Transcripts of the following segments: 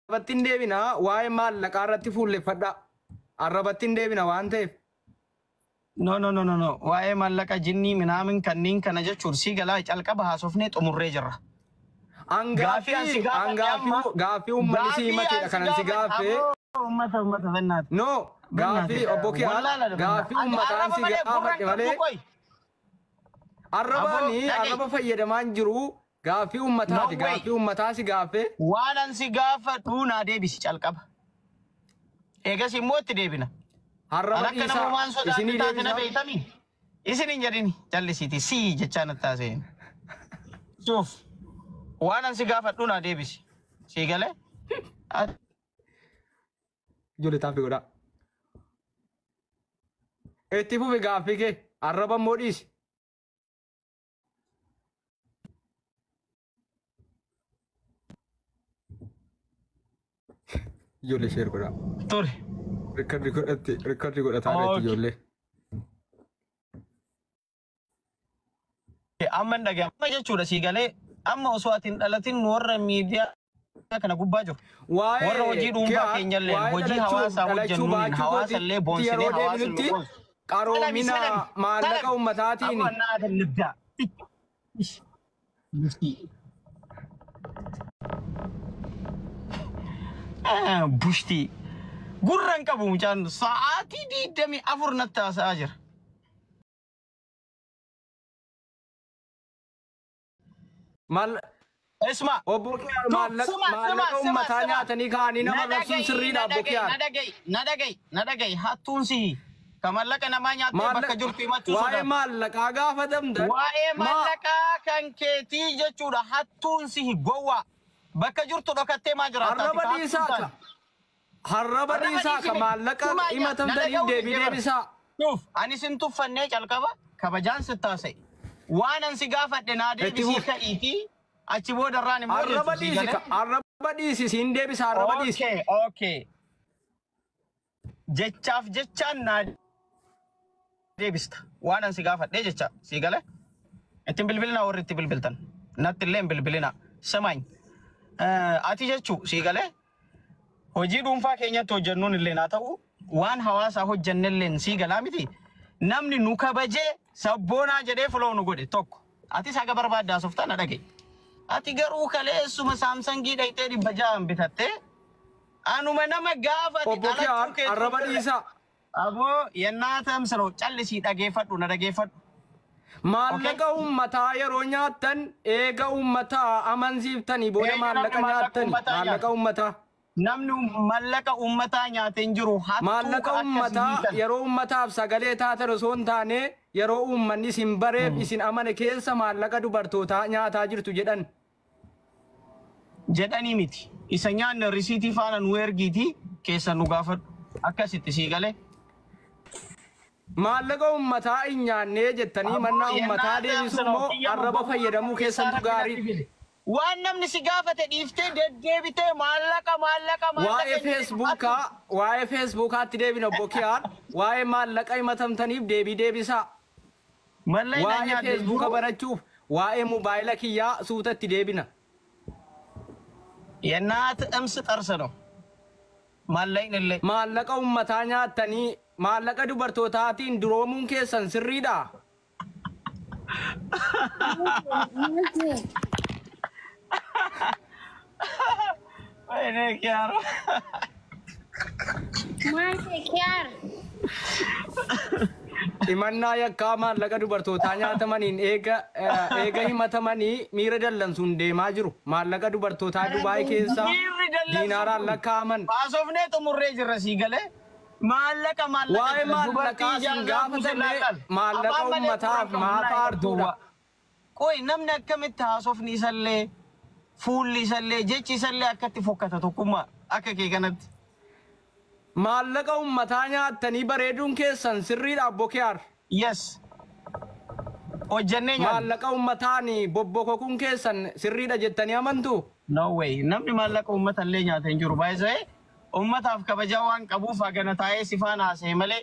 arrabattiin deebina waa'ee maallaqaa irratti fuulleffadha. Arrabattiin deebina waan ta'eef. No. Waa'ee maallaqa jinnii minaamin kanneen kana jechuun si galaa calqaba haasofnee xumurree jirra. Gaaffii uummanni si himatedha kanan si gaaffee. Uummata fennaati. No, gaaffii obbo Kiyaan gaaffii uummataan si gaafadhe malee. Arraba fayyadamaan jiru gaaffii uummataati. Gaaffii uummataa si gaaffee. Waan an si gaafadhu naa deebisi calqaba. Eegas immoo itti deebina. Arraba dhiisaa isinii deebisa. Isin hin jedhini jallisiiti si jechaan attaaseen. Suuf waan an si gaafadhu naa deebisi. Si galee? Ijoollee taafii godhaa. Itti fufi gaaffii kee arraba immoo dhiisi. Ijoollee sheer godhaa. Ture. Rikardi godhataa irratti ijoollee. Amma dhaga'ama jechuudha si galee amma osoo ati hin dhalatin warra miidiyaa kana gubbaa jiru. Warra hojii dhuunfaa keenya illee hojii hawaasaa hojjennuun hawaasa illee boonsinee hawaasa illee qaroomina maallaqa uummataatiin. Bushtii gurran qabu mucaan sa'aatii 24 natti haasa'aa jira. Isma obbo Kiyaan maallaqa uummataa nyaatanii ka'anii nama labsuun sirriidha obbo Kiyaan. Na dhagayi hattuun si ka maallaqa namaa nyaattee bakka jirtu himattuu sodaa. Waa'ee maallaqaa gaafatamta. Waa'ee maallaqaa kan keetii jechuudha hattuun si gowwaa. Bakka jirtu dhokattee maa jiraata? Harraba dhiisaa ka maallaqa himatamtaniif deebii deebisaa. Ani sin tuffannee calqaba kabajaan sittaasa'e. Waan an si gaafadhe naa deebisii ka'iifi achi booda irraan immoo arraba dhiisi siin deebisa arraba dhiisi. Okay. Jechaaf jechaan naa deebista. Waan an si gaafadhe jecha si gale. Ittiin bilbilina warri itti bilbiltan. Natti illee hin bilbilina. Samaany. Ati jechuu si galee hojii dhuunfaa keenyatti hojjennuun illee naa ta'u waan hawaasaa hojjenne illee si galaa miti namni nu kabajee sabboonaa jedhee filoo nu godhe tokko ati saga barbaaddaa softaa na dhagaye ati garuu kaleessuma saamsangii dhayxee 600 bitattee anuma nama gaafate obbo Kiyaan arraba dhiisaa aboo yennaatam siroo callisii dhageeffadhu na dhageeffadhu. Maallaqa uummataa yeroo nyaattan eega uummataa amansiiftanii booda maallaqa nyaattani maallaqa uummataa. Namni maallaqa uummataa nyaatee hin jiru maallaqa uummataa yeroo uummataaf sagalee taatan osoo hin taane yeroo uummanni isin bareef isin amane keessa maallaqa dubartootaa nyaataa jirtu jedhan. Jedhanii miti isa nyaanne risiitii faana nu ergiitii keessa nu gaafadhu akkasitti sii galee. Maallaqa uummataa hin nyaannee jettanii mannaa uummataa deebisuu immoo arraba fayyadamuu keessattuu gaarii. Waan namni si gaafate dhiiftee deddeebitee maallaqa. Waa'ee feesbuukaatti deebina obbo Kiyaan waa'ee maallaqa himatamtaniif deebii deebisaa. Waa'ee feesbuuka barachuuf waa'ee mobaayila kiyyaa suutatti deebina. Yennaat amsi xarsano. Maallaqa uummataa nyaattanii maallaqa dubartootaatiin duroomuun keessan sirriidha. Chiaro. Imannaa yakkaa maallaqa dubartootaa nyaatamaniin eega himatamanii miira dallansuun deemaa jiru. Maallaqa dubartootaa Dubaay keessa diinaaraan lakkaa'aman. Baasofnee xumurree jirra sii galee. Waa'ee maallaqaa sin gaafatanne maallaqa uummataaf maafa artuudha. Qoy namni akkamitti haasofni isallee fuulli isallee jechi isallee akkatti fokkata tokkummaa akka kee kanatti. Maallaqa uummataa nyaattanii bareeduun keessan sirriidha obbo Kiyaan. Yes. Hojjennee nyaata. Maallaqa uummataan bobbokokuun keessan sirriidha jettanii amantu? No way. Namni maallaqa uummatallee nyaata hin jiru baay'ee. Ummataaf kabajaa waan qabuuf hagana taa'ee sifaan haasa'e malee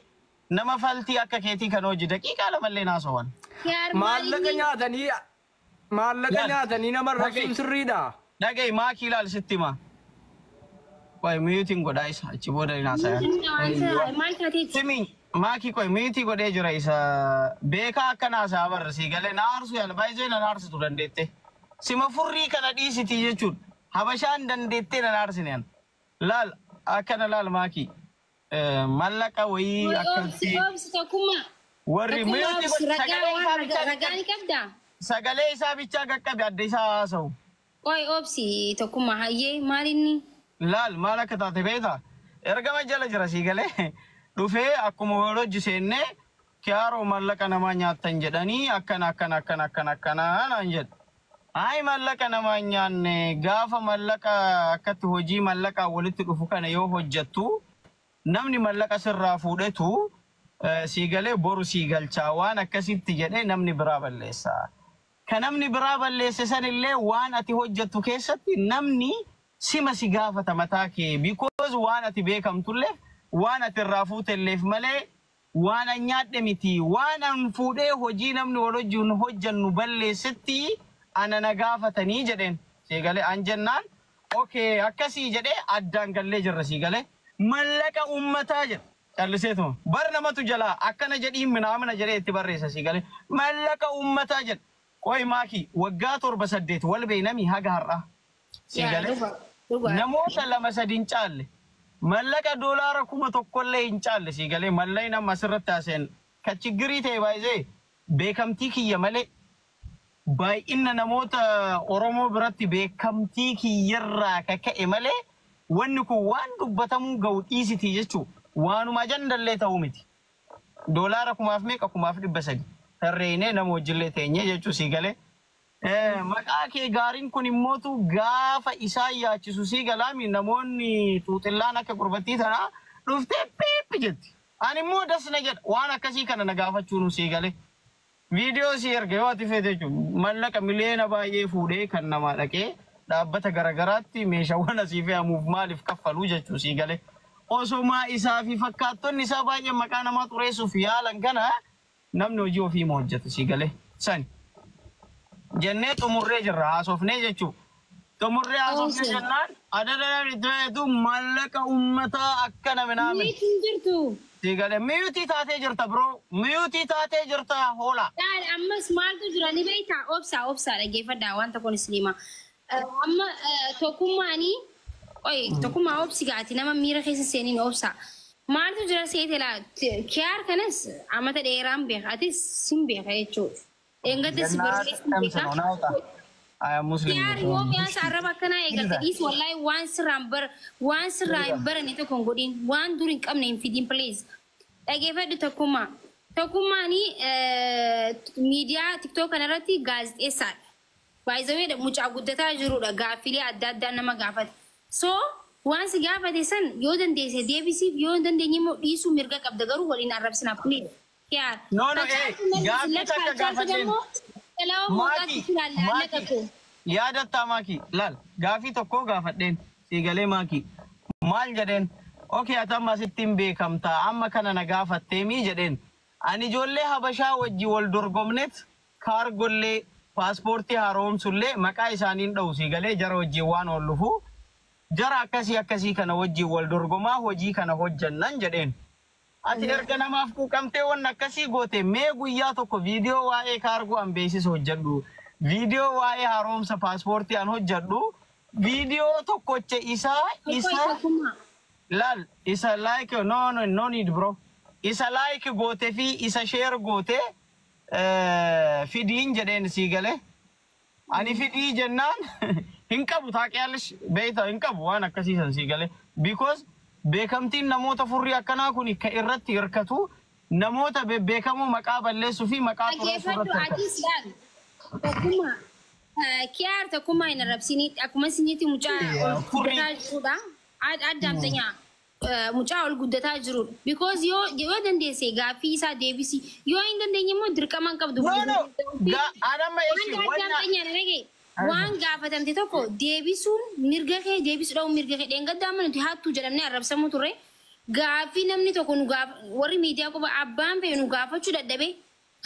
nama faltii akka keetii kan hojii daqiiqaa lamallee naasowan. Maallaqa nyaatanii nama rakkisuun sirriidha. Dhaga'i maakii ilaal sitti himaa. Koy miyuutiin godhaa isa achi booda hin haasa'an. Simiin maakii koy miyuutii godhee jira isa beekaa akkana haasa'a barra sii galee na aarsu yaala baay'ee na aarsitu dandeette. Sima furrii kana dhiisitii jechuudha. Habashaan dandeettee na aarsine yan. Laal akkana laal maakii. Mallaqa wayii akkasii. Warri miyuutii sagalee isaa bichaa qaqqabe adda isaa haasa'u. Oi obsi tokkummaa hayyee maalinni. Laal maal akka taate beektaa? Ergama jala jira sii galee dhufee akkuma hojii seennee kiyaaroo mallaqa namaa nyaattan jedhanii akkana naan jedhu. Ay mallaqa namaa nyaanne gaafa mallaqa akkatti hojii mallaqaa walitti dhufu kana yoo hojjettu namni mallaqa sirraa fuudhetu sii galee boru sii galchaa waan akkasitti jedhee namni biraa balleessa. Kan namni biraa balleesse sanillee waan ati hojjettu keessatti namni sima si gaafata mataa kee because waan ati beekamtullee waan ati irraa fuutelleef malee waan an nyaadhe miti waan an fuudhee hojii namni wal wajjin hojjannu balleessetti ana na gaafatanii jedheen sii galee an jennaan okay akkasii jedhee addaan gallee jirra sii galee mallaqa ummataa jedha calliseetuma bar namatu jalaa akkana jedhiin minaamina jedhee itti barreessa sii galee mallaqa ummataa jedha qoy maakii waggaa 7-8 wal beeynami haga har'a sii galee namoota 2-3 hin caalle mallaqa doolaara 1,000 hin caalle sii galee mallaqni nama asirratti haaseen ka chiggirii ta'e baay'ee beekamtii kiyya malee baay'ina namoota Oromoo biratti beekamtii kiyyarraa kaka'e malee wanni kun waan dubbatamuu ga'u dhiisiti jechuudha. Waanuma jandallee ta'uu miti. Doolaara 1,300 tarreenee nama wajjillee teenye jechuun sii galee. Maqaa kee gaariin kun immootu gaafa isaa yaachisu sii galaami namoonni tuuxillaan akka gurbattii tanaa dhuftee piippi jetti. Ani immoo dasna jedha waan akkasii kana na gaafachuun sii galee. Viidiyoo si erga yoo ati feete jechuun mallaqa miliyoona baay'ee fuudhee kan namaa dhaqee dhaabbata garagaraatti meeshaawwan asii fe'amuuf maaliif kaffaluu jechuun sii galee. Osomaa isaa fi fakkaattonni isaa baay'ee maqaa namaa xureessuuf yaalan kana namni hojii ofii moo hojjeta sii galee. Sani jennee xumurree jirra haasofnee jechuudha. Xumurree haasofnee jennaan adada iddoo mallaqa uummataa akkana minaamin. Sii galee miyuutii taatee jirta bro miyuutii taatee jirta hoola. Ammas maaltu jira ni beektaa obsaa dhaggeeffadhaa wanta kun isliima. Amma tokkummaanii tokkummaa obsi gaati nama miira keessa seeniin obsaa. Maaltu jira seete laa kiyaar kanas amata dheeraan beeka atis sin beeka jechuudha. Engadda si barreessin beeka. Kiyaar yoo miyaasa arraba akkanaa eegalte dhiis wallaahi waan sirraa hin barane tokko hin godhin waan dur hin qabne hin fidin please. Dhaggeeffadhu tokkummaa. Tokkummaanii miidiyaa tiktook kanarratti gaazexeessaadha. Baay'ee mucaa guddataa jirudha gaaffilee adda addaa nama gaafate. So waan si gaafate san yoo dandeesse deebisiif yoo hin dandeenye immoo dhiisuu mirga qabda garuu waliin arrabsinaaf please. Kiyaar. No gaaffii takka gaafateen. Yaadatta maakii laal gaafii tokko gaafadheen sii galee maakii maal jedheen okay atamma asittiin beekamtaa amma kana na gaafatteemii jedheen ani ijoollee habashaa wajji wal dorgomnet kaargollee paaspoortii haaromsullee maqaa isaaniin dha'u sii galee jara wajjiin waan ol dhufu jara akkasii kana wajjiin wal dorgomaa hojii kana hojjannan jedheen. Ati erga namaaf quuqamtee waan akkasii goote mee guyyaa tokko viidiyoo waa'ee kaargoo an beeksisa hojjedhu viidiyoo waa'ee haaromsa paaspoortii an hojjedhu viidiyoo tokkocha isa laal isa like no need bro isa like goote fi isa share goote fidiin jedheen sii galee ani fidii jennaan hin qabu taaqiyaallis beeyta hin qabu waan akkasiisan sii galee because beekamtiin namoota furrii akkanaa kun ka irratti hirkatu namoota beekamoo maqaa balleessuu fi maqaa xureessuu irratti Tokkummaa kiyaar tokkummaa hin arrabsinii akkuma isinitti mucaa ol guddataa jirudha. Addaamtanya mucaa ol guddataa jirudha. Because yoo dandeesse gaaffii isaa deebisi yoo hin dandeenye immoo dirqama hin qabdu. Waan gaafatamte tokko deebisuun mirga kee deebisuudhaan mirga kee dheengaddaa nuti hattuu jedhamnee arrabsamuu turre gaaffii namni tokko warri miidiyaa qofa abbaan fe'e nu gaafachuu dadhabe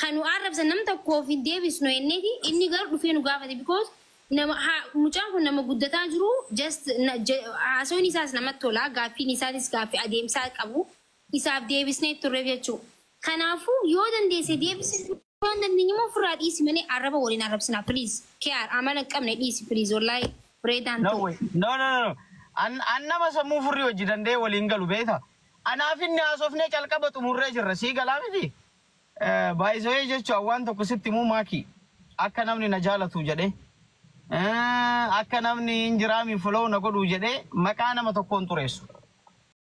kan nu arrabsan nam tokkoof hin deebisnu jenneeti inni garuu dhufee nu gaafate because nama mucaan kun nama guddataa jiru just haasoon isaas namatti tola gaaffiin isaatis gaaffii adeemsaa qabu isaaf deebisnee turre jechuudha. Kanaafuu yoo dandeesse deebisee waan dandeenye immoo ofirraa dhiisi malee arraba waliin arrabsinaa please. Kiyaar amala qabne dhiisi please wallahi reedaan ta'u. No. An nama sammuu furrii hojii danda'e waliin galu beeta. Anaaf inni haasofnee calqaba xumurree jirra sii galaa miti. Baay'isoo jechuun waan tokko sitti muu maaki akka namni na jaalatu jedhee. Akka namni injiraami follow na godhu jedhee maqaa nama tokkoon xureessu.